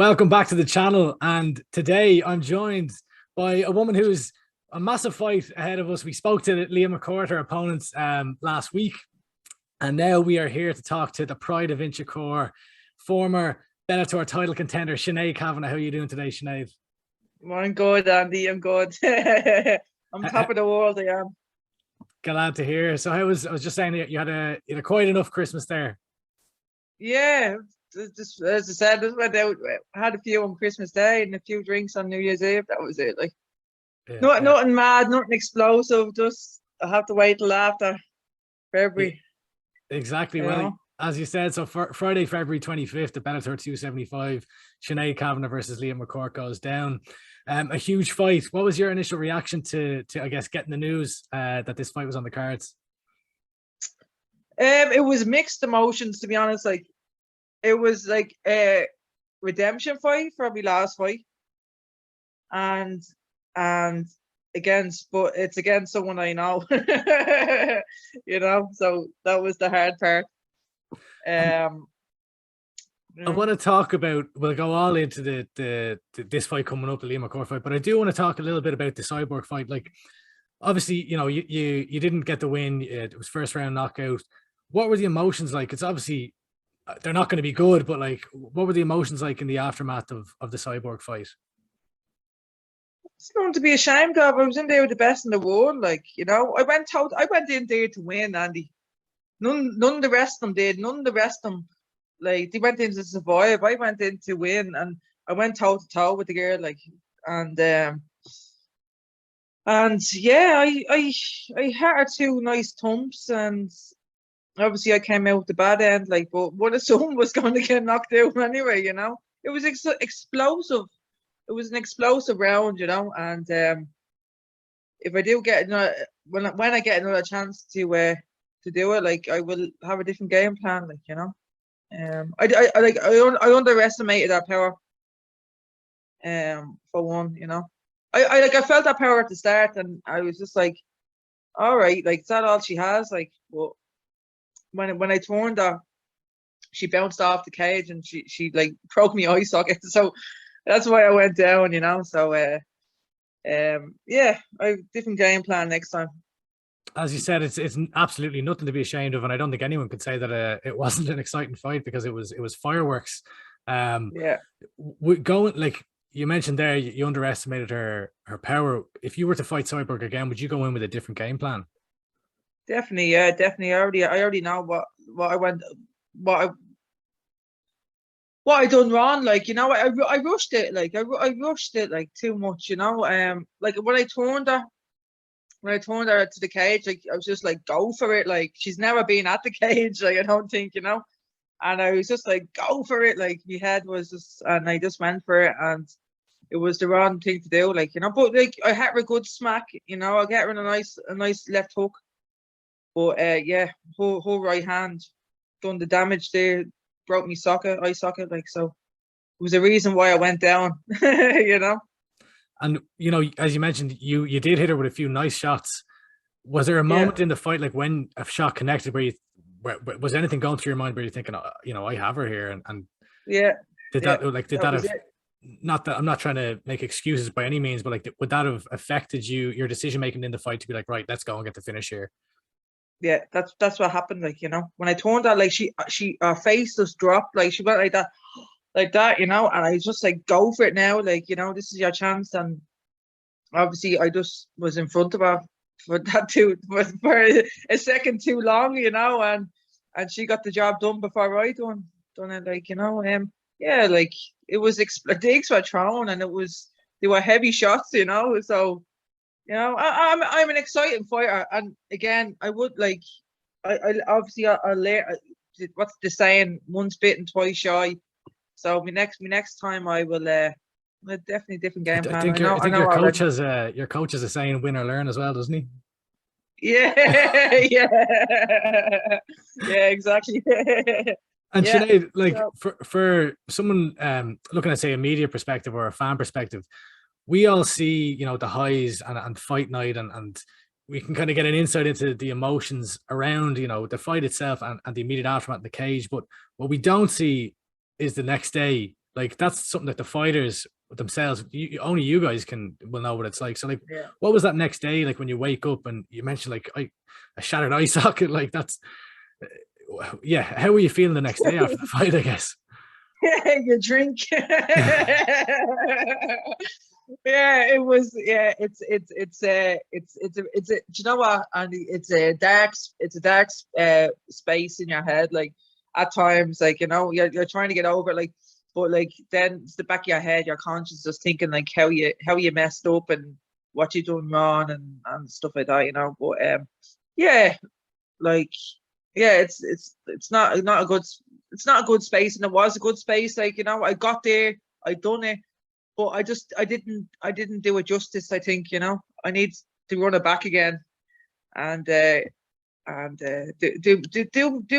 Welcome back to the channel, and today I'm joined by a woman who's a massive fight ahead of us. We spoke to Leah McCourt, her opponent, last week, and now we are here to talk to the pride of Inchicore, former Bellator title contender Sinead Kavanagh. How are you doing today, Sinead? I'm good, Andy. I'm good. I'm top of the world. I am. Glad to hear. So I was just saying that you had a quite enough Christmas there. Yeah, just as I said, just went out, had a few on Christmas Day and a few drinks on New Year's Eve. That was it. Like, nothing mad, nothing explosive. Just I have to wait till after February. Exactly. Well, as you said, so Friday, February 25th, the Bellator 275, Sinead Kavanagh versus Leah McCourt goes down. A huge fight. What was your initial reaction to I guess getting the news that this fight was on the cards? It was mixed emotions, to be honest. Like, it was like a redemption fight for my last fight, and but it's against someone I know. You know, so that was the hard part. I want to talk about, we'll go all into this fight coming up, the Leah McCourt fight, but I do want to talk a little bit about the Cyborg fight. Like, obviously, you know, you didn't get the win. It was first round knockout. What were the emotions like? It's obviously they're not going to be good, but like, what were the emotions like in the aftermath of the Cyborg fight? It's going to be ashamed of. I was in there with the best in the world. Like, you know, I went in there to win, Andy. None of the rest of them did. None of the rest of them, like, they went in to survive. I went in to win, and I went toe to toe with the girl, like, and yeah, I had her two nice thumps, and obviously I came out with the bad end, like, but what if someone was going to get knocked out anyway, you know? It was explosive. It was an explosive round, you know, and if I do get when I get another chance to do it, like, I will have a different game plan, like, you know. I underestimated that power. For one, you know, I felt that power at the start, and I was just like, all right, like, is that all she has? Like, well, when I turned her, she bounced off the cage and she like broke me eye socket. So that's why I went down, you know. So yeah, I have a different game plan next time. As you said, it's absolutely nothing to be ashamed of, and I don't think anyone could say that it wasn't an exciting fight, because it was fireworks. Yeah, going, like you mentioned there, you underestimated her power. If you were to fight Cyborg again, would you go in with a different game plan? Definitely, yeah, definitely. I already know what I done wrong. Like, you know, I rushed it. Like, I rushed it like too much. You know, like when I turned her to the cage, like, I was just like, go for it. Like, she's never been at the cage. Like, I don't think, you know. And I was just like, go for it. Like, my head was just, and I just went for it, and it was the wrong thing to do. Like, you know, but like, I had her a good smack. You know, I get her in a nice left hook. But yeah, whole right hand done the damage there, broke me eye socket, like, so it was a reason why I went down. You know. And you know, as you mentioned, you did hit her with a few nice shots. Was there a moment in the fight, like when a shot connected, where was anything going through your mind where you're thinking, oh, you know, I have her here, and yeah, did that have, not that I'm not trying to make excuses by any means, but like, would that have affected your decision making in the fight to be like, right, let's go and get the finish here? Yeah, that's what happened. Like, you know, when I turned her, like, her face just dropped, like, she went like that, you know, and I was just like, go for it now, like, you know, this is your chance. And obviously I just was in front of her for a second too long, you know, and she got the job done before I done it, like, you know. Yeah, like, it was the digs were thrown, and they were heavy shots, you know. So, you know, I'm an exciting fighter, and again, I would like, I obviously I'll learn. What's the saying? Once bitten, twice shy. So my next time I will definitely different game plan. I think your coach has a saying, win or learn, as well, doesn't he? Yeah, yeah, yeah, exactly. And Sinead, like, for someone looking at, say, a media perspective or a fan perspective, we all see, you know, the highs and fight night, and we can kind of get an insight into the emotions around, you know, the fight itself and the immediate aftermath in the cage. But what we don't see is the next day like that's something that the fighters themselves, only you guys will know what it's like. So like, Yeah. what was that next day like when you wake up and you mentioned like a shattered eye socket? Like that's, yeah. How were you feeling the next day after the fight? I guess. Yeah, you drink. Yeah, it was. Yeah, it's do you know what, Andy? It's a dark space in your head. Like at times, like you're trying to get over it, like, but like then it's the back of your head, your conscience just thinking like how you messed up and what you done wrong and stuff like that. But yeah, like yeah, it's not a good. It's not a good space, and it was a good space. Like I got there, I done it, but I didn't do it justice. I think I need to run it back again, and do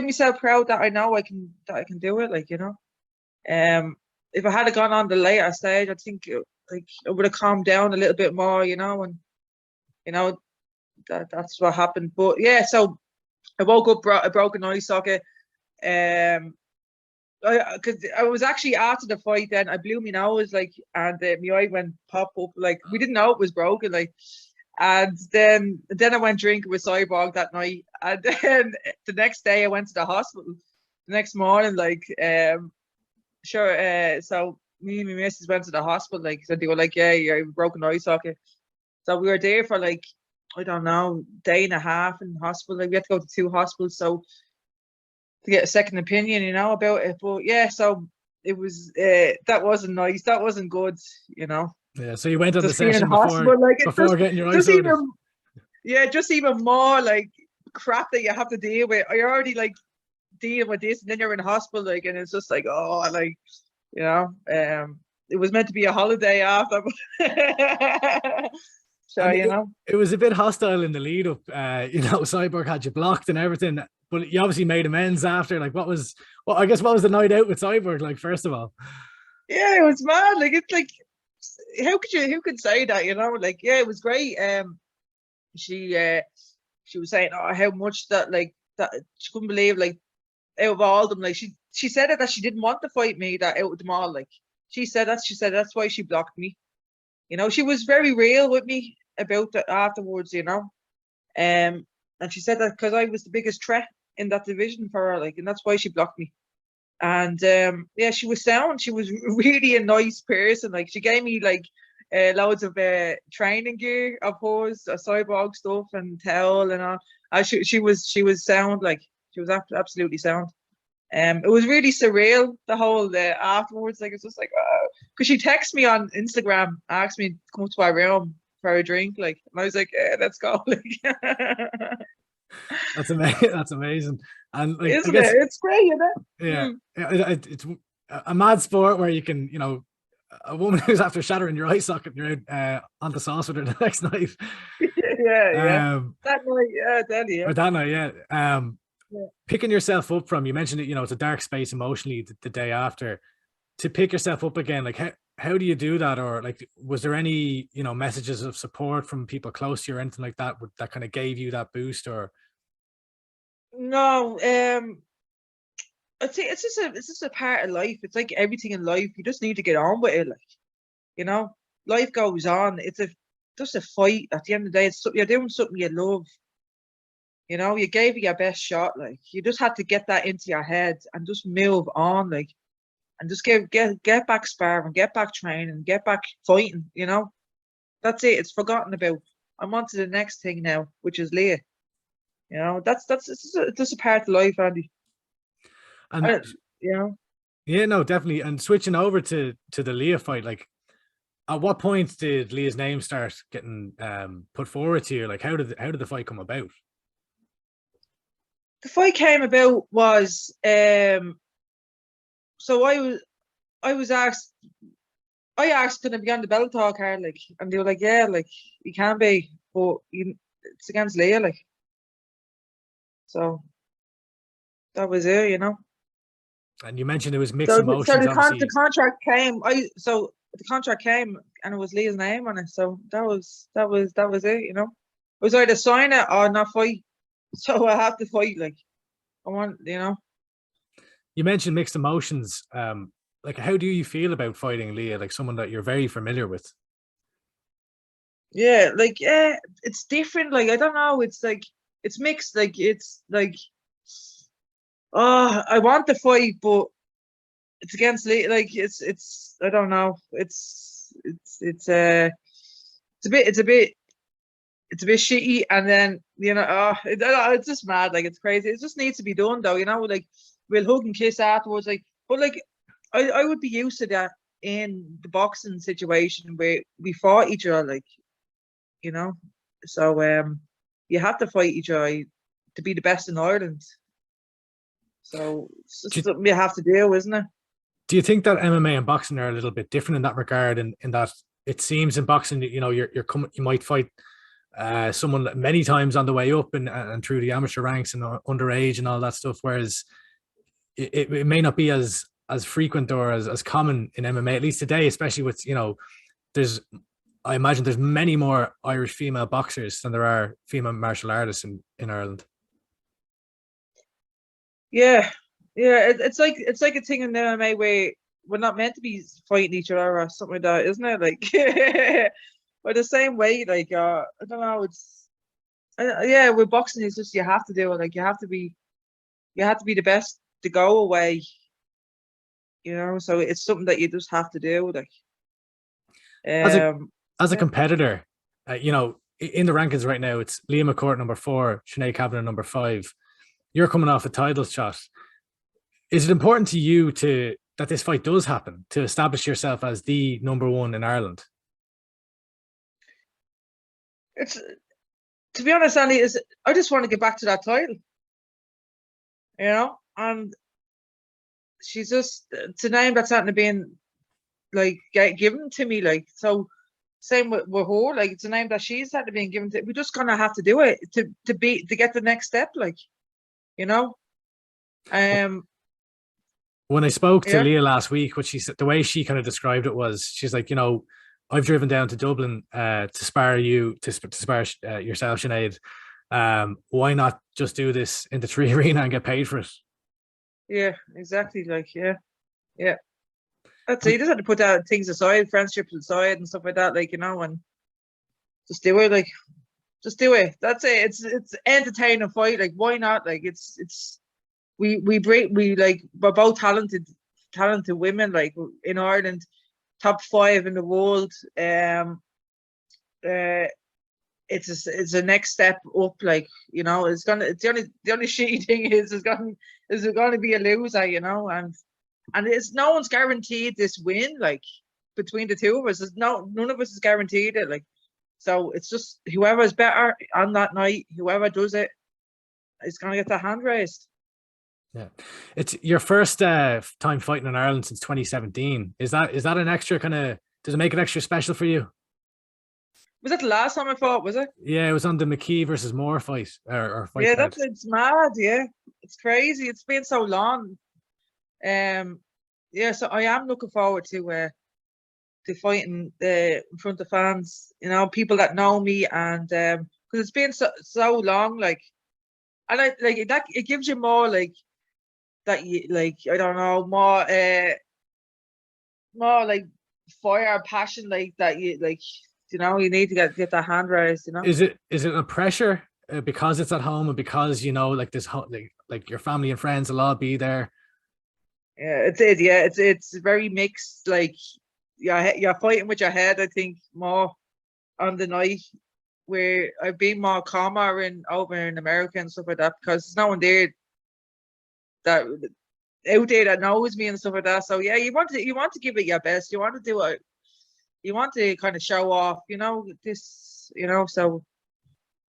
myself proud that I know I can do it. Like if I had gone on the later stage, I think like I would have calmed down a little bit more, and that's what happened. But yeah, so I woke up a broken eye socket. Because I was actually after the fight, then I blew my nose, like, and my eye went pop up, like we didn't know it was broken, like, and then I went drinking with Cyborg that night, and then the next day I went to the hospital. The next morning, like, so me and my missus went to the hospital, like, so they were like, yeah, you're broken eye socket. So we were there for like, I don't know, day and a half in the hospital. Like we had to go to 2 hospitals, so to get a second opinion, about it. But yeah, so it was that wasn't nice. That wasn't good, Yeah. So you went on just the being in session hospital, like before getting your eyes just even more like crap that you have to deal with. You're already like dealing with this, and then you're in hospital, like, and it's just like, oh, like, it was meant to be a holiday after. So it was a bit hostile in the lead up. Cyborg had you blocked and everything, but you obviously made amends after. Like, what was the night out with Cyborg like? First of all, yeah, it was mad. Like, it's like, who could say that? Like, yeah, it was great. She was saying, oh, how much that she couldn't believe, like, out of all of them, like she said that she didn't want to fight me, that out of them all, like she said that's why she blocked me. She was very real with me about that afterwards, and she said that because I was the biggest threat in that division for her, like, and that's why she blocked me. And yeah, she was sound. She was really a nice person. Like, she gave me like loads of training gear of hers, Cyborg stuff and towel and all. She was sound. Like, she was absolutely sound. It was really surreal, the whole afterwards. Like, it's just like, because she texted me on Instagram, asked me to come to my room for a drink, like, and I was like, yeah, let's go. Like, that's amazing. That's amazing. And like, isn't it? It's great, isn't it? Yeah, it's a mad sport where you can, a woman who's after shattering your eye socket, you're out on the sauce with her the next night. Yeah. That night, yeah, Daddy, yeah. Or that night, yeah. Yeah. Picking yourself up from, you mentioned it, it's a dark space emotionally the day after. To pick yourself up again, like how do you do that? Or like, was there any messages of support from people close to you or anything like that that kind of gave you that boost? Or no, I'd say it's just a part of life. It's like everything in life. You just need to get on with it. Like, life goes on. It's just a fight. At the end of the day, you're doing something you love. You gave it your best shot. Like, you just had to get that into your head and just move on. Like, and just get back sparring, get back training, get back fighting. That's it. It's forgotten about. I'm on to the next thing now, which is Leah. That's just a part of life, Andy. And yeah, no, definitely. And switching over to the Leah fight, like, at what point did Leah's name start getting put forward to you? Like, how did the fight come about? The fight came about was so I was asked. I asked, can I be on the Bellator card, like, and they were like, yeah, like, you can be, but it's against Leah, like. So that was it, And you mentioned it was mixed emotions. So the contract came. The contract came, and it was Leah's name on it. So that was it. It was either sign it or not fight. So I have to fight. Like, I want, You mentioned mixed emotions. like, how do you feel about fighting Leah, like someone that you're very familiar with? Yeah, like yeah, it's different. Like I don't know. It's like it's mixed. Like it's like oh, I want the fight, but it's against like it's I don't know. It's a bit shitty, and then it's just mad. Like it's crazy. It just needs to be done though. Like we'll hug and kiss afterwards. Like, but like I would be used to that in the boxing situation where we fought each other. Like you know, so you have to fight each other to be the best in Ireland. So it's Do just you, something you have to do, isn't it? do you think that MMA and boxing are a little bit different in that regard? In that it seems in boxing, you're coming, you might fight someone many times on the way up and through the amateur ranks and underage and all that stuff, whereas it may not be as frequent or as common in MMA, at least today, especially with there's I imagine there's many more Irish female boxers than there are female martial artists in Ireland. Yeah, yeah. It's like a thing in MMA where we're not meant to be fighting each other or something like that, isn't it? Like, but the same way, like I don't know. Yeah, with boxing, it's just you have to do it. Like you have to be the best to go away. So it's something that you just have to do. Like, As a um, as a yeah. competitor, in the rankings right now, it's Leah McCourt number 4, Sinead Kavanagh number 5. You're coming off a title shot. Is it important to you that this fight does happen to establish yourself as the number 1 in Ireland? It's to be honest, Andy, I just want to get back to that title. And she's just it's a name that's starting to being like given to me, like so. Same with her, like it's a name that she's had to be given to. We're just gonna have to do it to get the next step, like you know. Um, When I spoke to yeah, Leah last week, what she said, the way she kind of described it was, she's like, I've driven down to Dublin to spar yourself, Sinead. Why not just do this in the Tree Arena and get paid for it? yeah, exactly. Like, yeah. That's it. But You just have to put that things aside, friendships aside, and stuff like that. Like and just do it. Like, just do it. That's it. It's entertaining fight. Like, why not? Like, we're both talented women. Like in Ireland, top 5 in the world. Uh, it's a next step up. Like it's the only shitty thing is it's gonna be a loser. And it's no one's guaranteed this win. Like between the two of us, none of us is guaranteed it. Like so, it's just whoever's better on that night, whoever does it, is gonna get the hand raised. yeah, it's your first time fighting in Ireland since 2017. Is that an extra kind of? Does it make it extra special for you? Was that the last time I fought? Was it? Yeah, it was on the McKee versus Moore fight or fight Yeah, card. it's mad. Yeah, it's crazy. It's been so long. Yeah, so I am looking forward to fighting in front of fans. People that know me, and because it's been so long. Like, and I like that. It gives you more like that. You like I don't know more like fire, passion, like that. You like you need to get that hand raised. Is it a pressure because it's at home and because like this like your family and friends will all be there? Yeah, yeah, it's very mixed. Like, you're fighting with your head. I think more on the night where I've been more calmer over in America and stuff like that because there's no one there that out there that knows me and stuff like that. So yeah, you want to give it your best. You want to do it. You want to kind of show off. This. So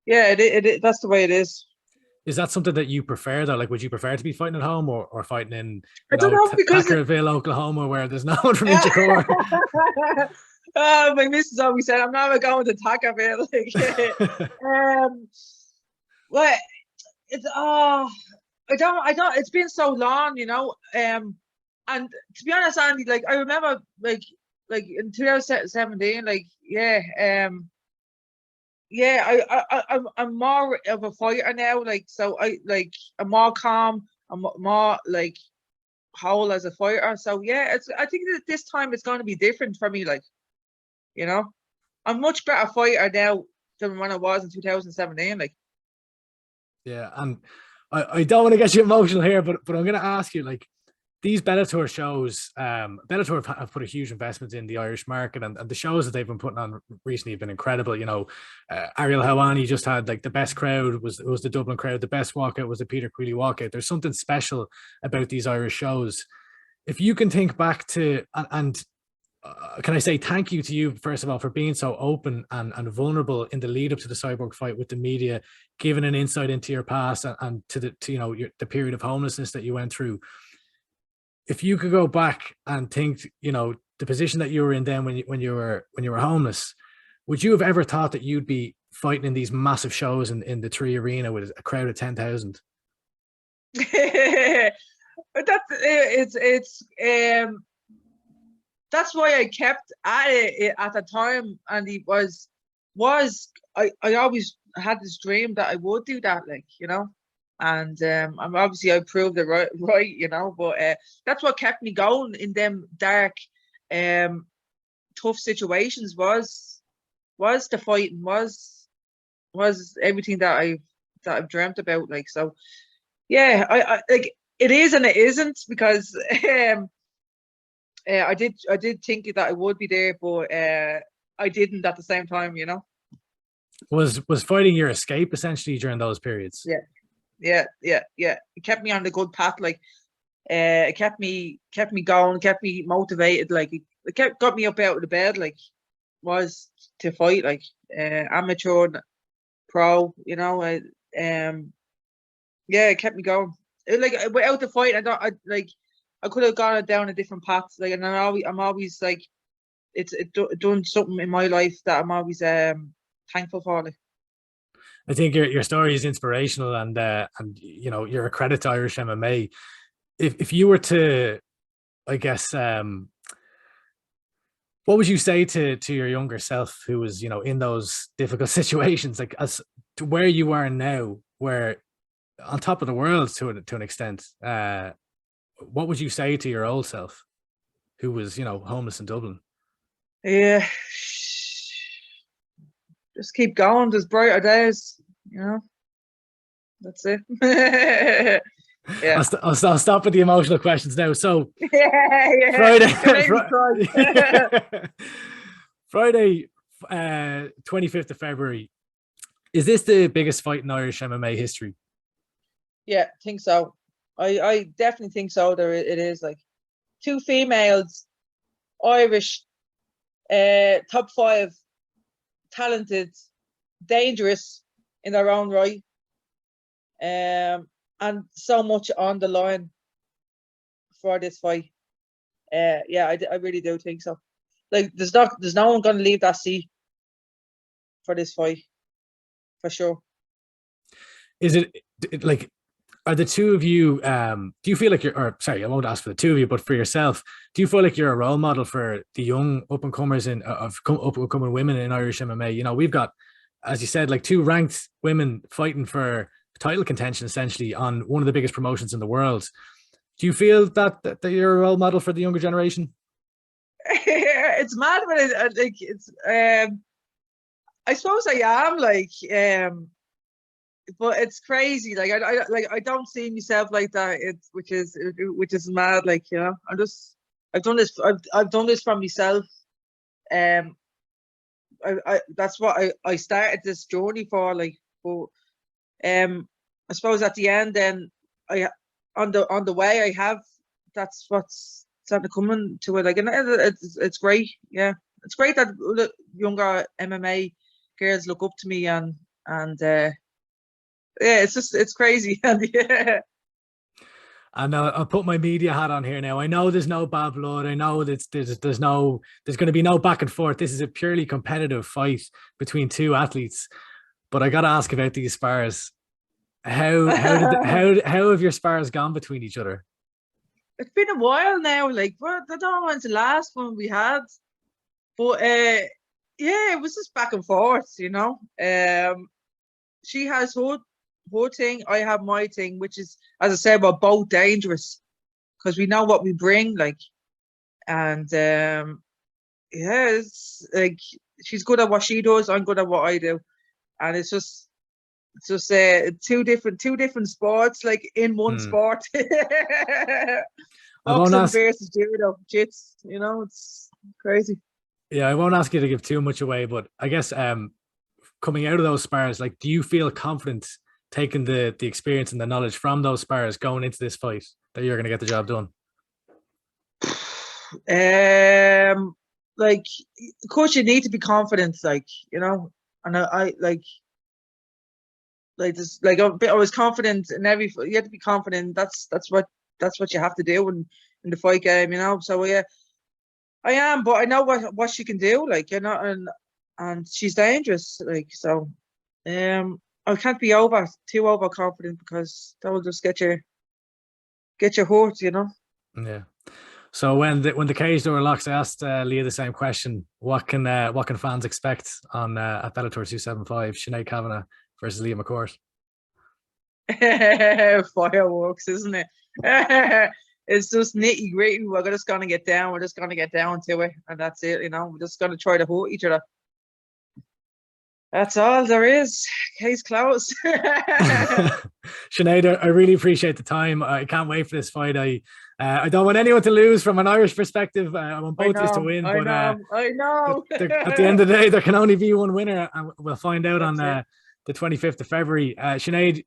yeah, that's the way it is. Is that something that you prefer though? Like, would you prefer to be fighting at home or fighting in, I don't know because Packerville, Oklahoma, where there's no one from Inchicore? My missus always said I'm never going to Tackerville. Well, it's I don't. It's been so long, and to be honest, Andy, like I remember, like in 2017, like I'm more of a fighter now. Like so, I'm more calm. I'm more like whole as a fighter. So yeah, I think that this time it's going to be different for me. Like, you know, I'm much better fighter now than when I was in 2017. Like, yeah, and I don't want to get you emotional here, but I'm going to ask you, like, these Bellator shows, Bellator have put a huge investment in the Irish market, and the shows that they've been putting on recently have been incredible. You know, Ariel Helwani just had like the best crowd was the Dublin crowd. The best walkout was the Peter Queally walkout. There's something special about these Irish shows. If you can think back to, can I say thank you to you, first of all, for being so open and vulnerable in the lead up to the Cyborg fight with the media, giving an insight into your past and to the period of homelessness that you went through. If you could go back and think, you know, the position that you were in then when you were homeless, would you have ever thought that you'd be fighting in these massive shows in the Tree Arena with a crowd of 10,000? That's why I kept at it at the time, and it was I always had this dream that I would do that, like, you know. And I'm obviously I proved it right, you know. But that's what kept me going in them dark, tough situations. Was the fighting, was everything that I've dreamt about. Like, so, yeah, I like it is and it isn't, because I did think that I would be there, but I didn't at the same time, you know. Was fighting your escape essentially during those periods? Yeah. It kept me on the good path. Like, it kept me going, kept me motivated. Like, it got me up out of the bed. Like, was to fight, like, amateur, pro, you know. Yeah, it kept me going. Like, without the fight, I could have gone down a different path. Like, and I'm always like, it's done something in my life that I'm always thankful for. Like, I think your story is inspirational, and you know, you're a credit to Irish MMA. If you were to, I guess, what would you say to your younger self who was, you know, in those difficult situations, like as to where you are now, where on top of the world to an extent? What would you say to your old self who was, you know, homeless in Dublin? Yeah, just keep going. There's brighter days, you know. That's it. Yeah. I'll stop with the emotional questions now. So yeah. Friday, 25th of February. Is this the biggest fight in Irish MMA history? Yeah, I think so. I definitely think so. It is, like, two females, Irish, top 5, talented, dangerous in their own right, and so much on the line for this fight. Yeah, I really do think so. Like, there's no one going to leave that seat for this fight, for sure. Is it like, are the two of you, do you feel like sorry, I won't ask for the two of you, but for yourself, do you feel like you're a role model for the young up-and-comers up-and-coming women in Irish MMA? You know, we've got, as you said, like 2 ranked women fighting for title contention essentially on one of the biggest promotions in the world. Do you feel that you're a role model for the younger generation? It's mad when it's I suppose I am, like, but it's crazy. Like, I don't see myself like that. Which is mad. Like, you know, I've done this for myself. That's what I started this journey for. Like, but I suppose at the end, then on the way I have, that's what's starting to come into it. Like, and it's great. Yeah, it's great that younger MMA girls look up to me, and yeah, it's crazy. Yeah. And I'll put my media hat on here now. I know there's no bad blood. I know that there's going to be no back and forth. This is a purely competitive fight between 2 athletes. But I got to ask about these spars. How have your spars gone between each other? It's been a while now. Like, I don't know when's the last one we had, but yeah, it was just back and forth. You know, she has her thing, I have my thing, which is, as I said, we're both dangerous, because we know what we bring, like, and yeah, it's like she's good at what she does, I'm good at what I do, and it's just two different sports, like in one sport. I won't Boxing ask. versus judo, jits, you know, it's crazy. Yeah, I won't ask you to give too much away, but I guess coming out of those spars, like, do you feel confident taking the experience and the knowledge from those spars going into this fight that you're going to get the job done? Like, of course, you need to be confident, like, you know, and I just like I was confident in every. You have to be confident. That's what you have to do in the fight game, you know. So yeah, I am, but I know what she can do, like, you know, and she's dangerous, like, so. I can't be too overconfident, because that will just get you hurt, you know. Yeah. So when the cage door locks, I asked Leah the same question. What can fans expect on at Bellator 275? Sinead Kavanagh versus Leah McCourt. Fireworks, isn't it? It's just nitty gritty. We're just gonna get down. We're just gonna get down to it, and that's it. You know, we're just gonna try to hurt each other. That's all there is. Case closed. Sinead, I really appreciate the time. I can't wait for this fight. I don't want anyone to lose from an Irish perspective. I want both of us to win. I know. At the end of the day, there can only be one winner, and we'll find out on the 25th of February. Sinead,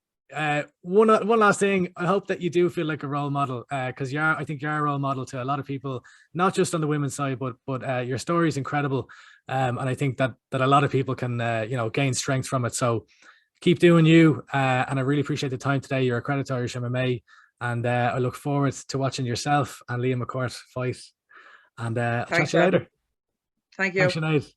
one last thing. I hope that you do feel like a role model, because I think you're a role model to a lot of people, not just on the women's side, but your story is incredible. And I think that a lot of people can, gain strength from it. So keep doing you. And I really appreciate the time today. You're a credit to Irish MMA, and I look forward to watching yourself and Leah McCourt fight. And I'll chat to you later. Thank you. Thanks, Sinead.